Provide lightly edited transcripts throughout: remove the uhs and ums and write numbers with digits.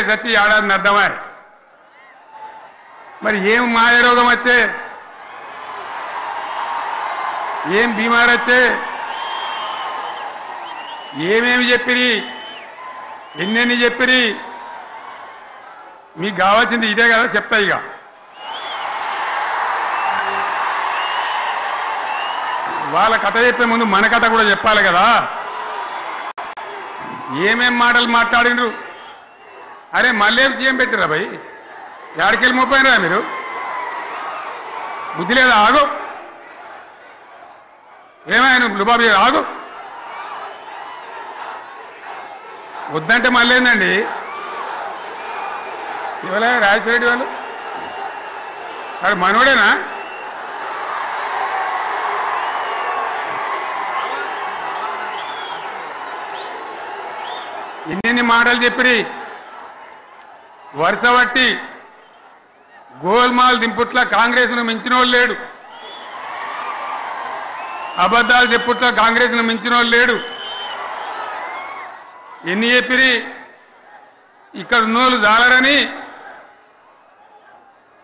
కాంగ్రెస్ వచ్చి ఏడాది అర్థమా మరి ఏం మాయరోగం వచ్చే ఏం బీమారు వచ్చే ఏమేమి చెప్పిరి ఎన్నెన్ని చెప్పిరి మీకు కావాల్సింది ఇదే కదా చెప్తా ఇక వాళ్ళ కథ చెప్పే ముందు మన కథ కూడా చెప్పాలి కదా ఏమేం మాటలు మాట్లాడినరు అరే మళ్ళేం సీఎం పెట్టిరా భయ్ యాడికెళ్ళి మోపోయినరా మీరు బుద్ధి లేదా ఆగు ఏమైనా లుబాబీ ఆగు వద్దంటే మళ్ళీ ఏందండి ఇవాళ రాజశేఖర వాళ్ళు అది మనోడేనా ఎన్నెన్ని మాటలు చెప్పిరి వరుస బట్టి గోల్మాల్ దింపుట్ల కాంగ్రెస్ను మించిన వాళ్ళు లేడు అబద్ధాలు చెప్పుట్ల కాంగ్రెస్ను మించిన వాళ్ళు లేడు ఎన్ని చెప్పిరి ఇక్కడ ఉన్నోళ్ళు జాలరని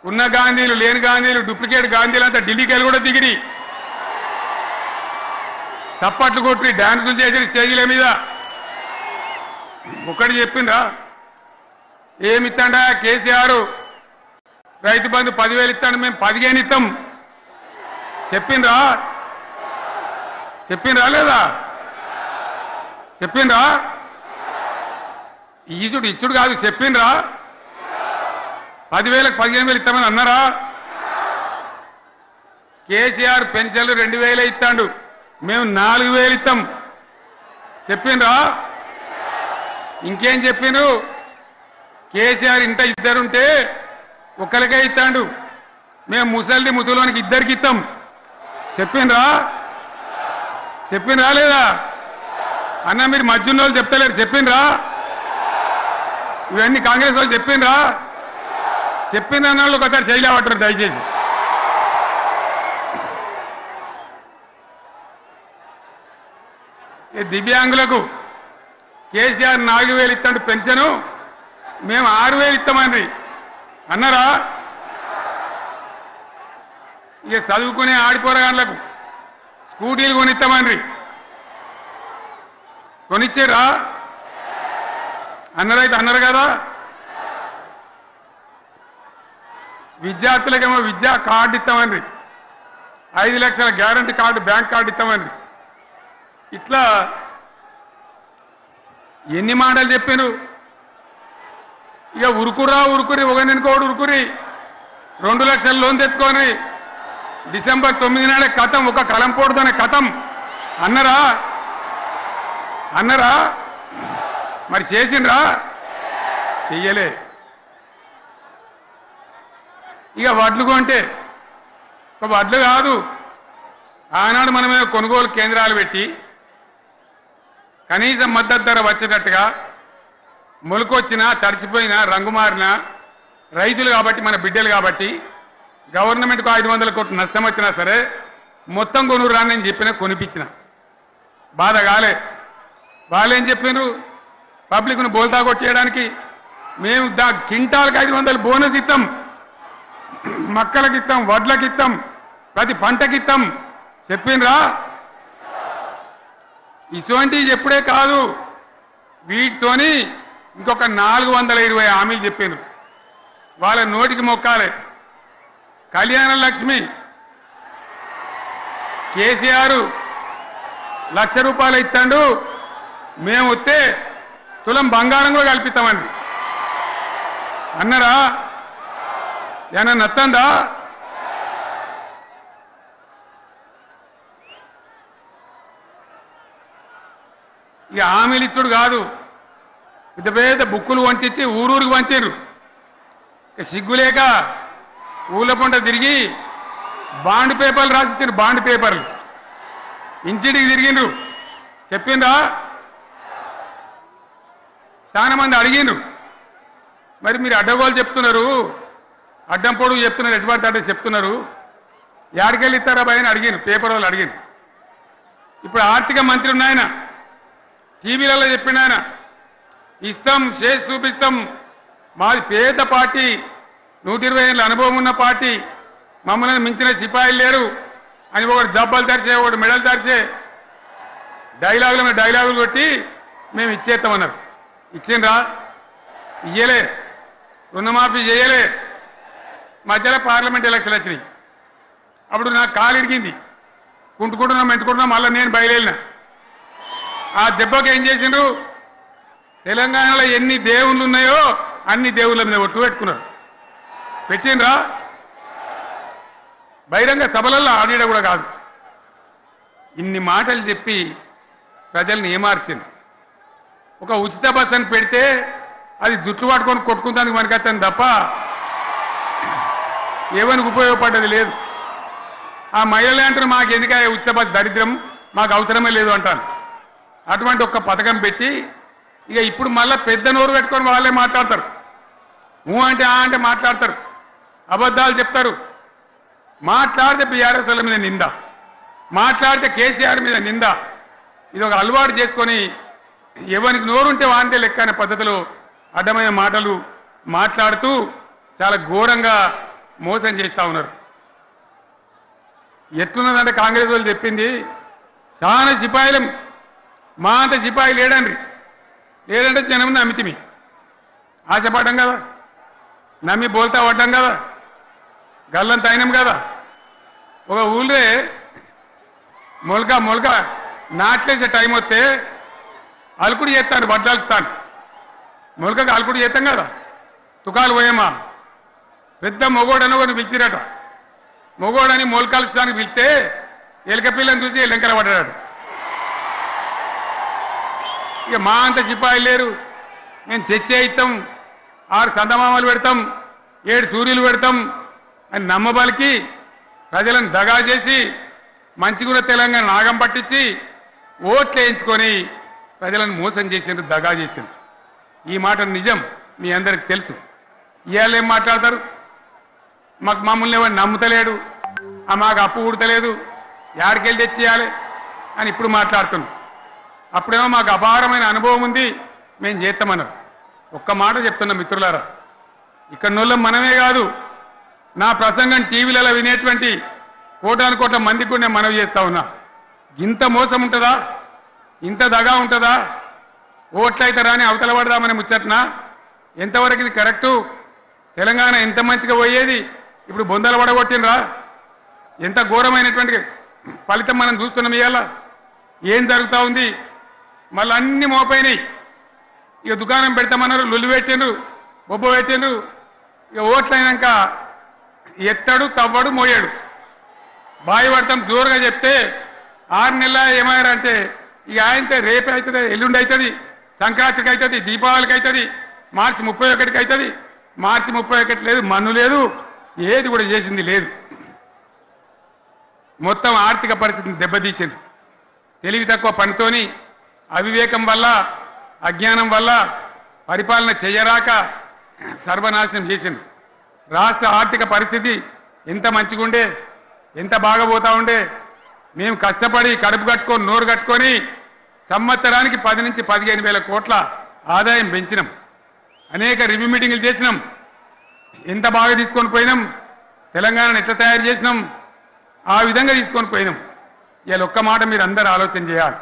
ఉన్న గాంధీలు లేని గాంధీలు డూప్లికేట్ గాంధీలు అంతా ఢిల్లీకి వెళ్ళి కూడా దిగిరి చప్పట్లు కొట్టి డాన్సులు చేసి స్టేజీల మీద ఒకటి చెప్పిండ్రా ఏమిత్తాడా కేసీఆర్ రైతు బంధు 10,000 ఇస్తాడు మేము 15 ఇస్తాం చెప్పిండ్రా లేదా చెప్పిండ్రా ఇచ్చుడు కాదు చెప్పిండ్రా 10,000కు 15,000 ఇస్తామని అన్నారా కేసీఆర్ పెన్షన్లు 2,000 ఇస్తాడు మేము 4,000 ఇస్తాం చెప్పిండ్రా ఇంకేం చెప్పిండ్రు కేసీఆర్ ఇంట ఇద్దరుంటే ఒక్కరికే ఇస్తాడు మేము ముసలోనికి ఇద్దరికి ఇస్తాం చెప్పిండ్రా లేదా అన్న మీరు మధ్యన్న వాళ్ళు చెప్తలేరు చెప్పిండ్రా ఇవన్నీ కాంగ్రెస్ వాళ్ళు చెప్పిండ్రా చెప్పిన వాళ్ళు ఒకసారి చేయలేవటారు దయచేసి దివ్యాంగులకు కేసీఆర్ 4,000 ఇస్తాడు పెన్షను మేము 6,000 ఇస్తామండి అన్నారా ఇక చదువుకునే ఆడిపోరగాళ్ళకు స్కూటీలు కొనిస్తామండ్రి కొనిచ్చారా అన్నారైతే అన్నారు కదా విద్యార్థులకేమో విద్యా కార్డు ఇస్తామండ్రి 5 లక్షల గ్యారంటీ కార్డు బ్యాంక్ కార్డు ఇస్తామండ్రి ఇట్లా ఎన్ని మాటలు చెప్పాను ఇక ఉరుకురి ఒకరినికోడు ఉరుకురి 2 లక్షల లోన్ తెచ్చుకొని డిసెంబర్ 9 నాడే కథం ఒక కలంపోటుతోనే కథం అన్నరా మరి చేసిండ్రా చెయ్యలే ఇక వడ్లు కొంటే ఒక వడ్లు కాదు ఆనాడు మనమే కొనుగోలు కేంద్రాలు పెట్టి కనీసం మద్దతు ధర వచ్చేటట్టుగా మొలకొచ్చినా తడిసిపోయినా రంగు మారినా రైతులు కాబట్టి మన బిడ్డలు కాబట్టి గవర్నమెంట్కు 500 కోట్లు నష్టం వచ్చినా సరే మొత్తం కొనురా అని చెప్పిన కొనిపించిన బాధ కాలే వాళ్ళేం చెప్పిండ్రు పబ్లిక్ను బోల్తా కొట్టేయడానికి మేము క్వింటాల్కి 500 బోనస్ ఇస్తాం మక్కలకి ఇస్తాం వడ్లకి ఇస్తాం ప్రతి పంటకి ఇస్తాం చెప్పిండ్రా ఇటువంటివి చెప్పుడే కాదు వీటితోని ఇంకొక 420 హామీలు చెప్పిండ్రు వాళ్ళ నోటికి మొక్కాలే కళ్యాణ లక్ష్మి కేసీఆర్ ₹1,00,000 ఇస్తాడు మేము వస్తే తులం బంగారం కూడా కల్పిస్తామండి అన్నారా ఏమన్నా నత్తందా ఇక హామీలు ఇచ్చుడు కాదు పెద్ద పెద్ద బుక్కులు వంచి ఊరూరికి వంచారు ఇక సిగ్గులేక ఊళ్ళ పంట తిరిగి బాండ్ పేపర్లు రాసిచ్చారు బాండ్ పేపర్లు ఇంటింటికి తిరిగిండ్రు చెప్పిండ్రా చాలా మంది అడిగిండ్రు మరి మీరు అడ్డగోలు చెప్తున్నారు అడ్డం పొడుగు చెప్తున్నారు ఎటువంటి అడ్డ చెప్తున్నారు యాడికెళ్ళి ఇస్తారా భయ అని అడిగాను పేపర్ వాళ్ళు అడిగాను ఇప్పుడు ఆర్థిక మంత్రి ఉన్నాయన టీవీలలో చెప్పిండు ఆయన ఇస్తాం చేసి చూపిస్తాం మాది పేద పార్టీ, 120 ఏళ్ళ అనుభవం ఉన్న పార్టీ, మమ్మల్ని మించిన సిపాయిలు లేరు అని ఒకటి జబ్బలు తెరిచే, ఒకటి మెడలు తెరిచే డైలాగులు కొట్టి మేము ఇచ్చేస్తామన్నారు. ఇచ్చిండ్రా? ఇయ్యలే. రుణమాఫీ చేయలే. మధ్యలో పార్లమెంట్ ఎలక్షన్లు వచ్చినాయి. అప్పుడు నాకు కాలు ఇరిగింది. మెంటుకుంటున్నాం. మళ్ళీ నేను బయలుదేరిన. ఆ దెబ్బకి ఏం చేసిండ్రు? తెలంగాణలో ఎన్ని దేవుళ్ళు ఉన్నాయో అన్ని దేవుళ్ళ మీద ఒట్లు పెట్టుకున్నారు. పెట్టిండ్రా? బహిరంగ సభలలో ఆడిడ కూడా కాదు. ఇన్ని మాటలు చెప్పి ప్రజల్ని ఏమార్చింది. ఒక ఉచిత బస్ అని పెడితే అది జుట్లు పట్టుకొని కొట్టుకుంటానికి మనకత్తాను తప్ప ఏమనికి ఉపయోగపడ్డది లేదు. ఆ మహిళలే అంటారు మాకు ఎందుక ఉచిత బస్ దరిద్రం, మాకు అవసరమే లేదు అంటారు. అటువంటి ఒక్క పథకం పెట్టి ఇక ఇప్పుడు మళ్ళీ పెద్ద నోరు పెట్టుకొని వాళ్ళే మాట్లాడతారు. అంటే అంటే మాట్లాడతారు, అబద్ధాలు చెప్తారు. మాట్లాడితే బీఆర్ఎస్ వాళ్ళ మీద నింద, మాట్లాడితే కేసీఆర్ మీద నింద. ఇది ఒక అలవాటు చేసుకొని ఎవరికి నోరుంటే వాంతే లెక్క అనే పద్ధతిలో అడ్డమైన మాటలు మాట్లాడుతూ చాలా ఘోరంగా మోసం చేస్తూ ఉన్నారు. ఎట్లున్నదంటే కాంగ్రెస్ వాళ్ళు చెప్పింది చాలా సిపాయిలం, మా అంత సిపాయి లేడంటే జనం నమ్మితిమి, ఆశపడ్డాం కదా, నమ్మి బోల్తా పడ్డాం కదా, గల్లంత అయినాం కదా. ఒక ఊళ్ళే మొలక నాట్లేసే టైం వస్తే అలుకుడు చేస్తాను, బట్టలు అలుకుతాను. మొలకకు అలుకుడు చేస్తాం కదా, తుకాలు పోయేమా పెద్ద మొగోడని ఒకరిని పిలిచిరట. మొగోడని మొలకలుస్తానికి పిలిస్తే ఎలక పిల్లని చూసి ఎల్లంకర పడ్డాడు. ఇక మా అంత సిపాయిలు లేరు, మేము తెచ్చే ఇస్తాం, 6 సందమామలు పెడతాం, 7 సూర్యులు పెడతాం అని నమ్మబలికి ప్రజలను దగా చేసి మంచిగున్న తెలంగాణ నాగం పట్టించి ఓట్లు వేయించుకొని ప్రజలను మోసం చేసిండ్రు, దగా చేసిండ్రు. ఈ మాట నిజం, మీ అందరికి తెలుసు. ఇవాళ ఏం మాట్లాడతారు? మమ్మల్ని ఎవరు నమ్ముతలేడు, మాకు అప్పు ఉడతలేదు, యాడికెళ్ళి తెచ్చేయాలి అని ఇప్పుడు మాట్లాడుతున్నాం. అప్పుడేమో మాకు అపారమైన అనుభవం ఉంది, మేము చేస్తామన్నారు. ఒక్క మాట చెప్తున్నా మిత్రులారా, ఇక్కడ నోళ్ళం మనమే కాదు, నా ప్రసంగం టీవీలలో వినేటువంటి కోటాను కోట్ల మందికి కూడా నేను మనవి చేస్తా ఉన్నా. ఇంత మోసం ఉంటుందా? ఇంత దగా ఉంటుందా? ఓట్లయితే రాని అవతల పడదామని ముచ్చట్నా? ఎంతవరకు ఇది కరెక్టు? తెలంగాణ ఎంత మంచిగా పోయేది, ఇప్పుడు బొందలు పడగొట్టినరా? ఎంత ఘోరమైనటువంటి ఫలితం మనం చూస్తున్నాం. ఇవాళ ఏం జరుగుతూ ఉంది? మళ్ళీ అన్ని మోపైనాయి. ఇక దుకాణం పెడతామన్నారు, లొల్లు పెట్టిండ్రు, బొబ్బ పెట్టిండ్రు. ఇక ఓట్లయినాక ఎత్తాడు, తవ్వడు, మోయాడు. బాయి పడతాం జోరుగా చెప్తే 6 నెలల ఏమయ్యారంటే ఇక ఆయనతో రేపు అవుతుంది, ఎల్లుండి అవుతుంది, సంక్రాంతికి అవుతుంది, దీపావళికి అవుతుంది, మార్చి 31కి అవుతుంది. మార్చి 31 లేదు, మన్ను లేదు, ఏది కూడా చేసింది లేదు. మొత్తం ఆర్థిక పరిస్థితిని దెబ్బతీసింది. తెలివి తక్కువ పనితోని, అవివేకం వల్ల, అజ్ఞానం వల్ల పరిపాలన చేయరాక సర్వనాశనం చేసింది. రాష్ట్ర ఆర్థిక పరిస్థితి ఎంత మంచిగా ఉండే, ఎంత బాగా పోతా ఉండే. మేము కష్టపడి కడుపు కట్టుకొని నోరు కట్టుకొని సంవత్సరానికి 10 నుంచి 15 వేల కోట్ల ఆదాయం పెంచినాం. అనేక రివ్యూ మీటింగులు చేసినాం. ఎంత బాగా తీసుకొని పోయినాం, తెలంగాణను ఎట్లా తయారు చేసినాం, ఆ విధంగా తీసుకొని పోయినాం. ఇవాళ ఒక్క మాట మీరు అందరూ ఆలోచన చేయాలి.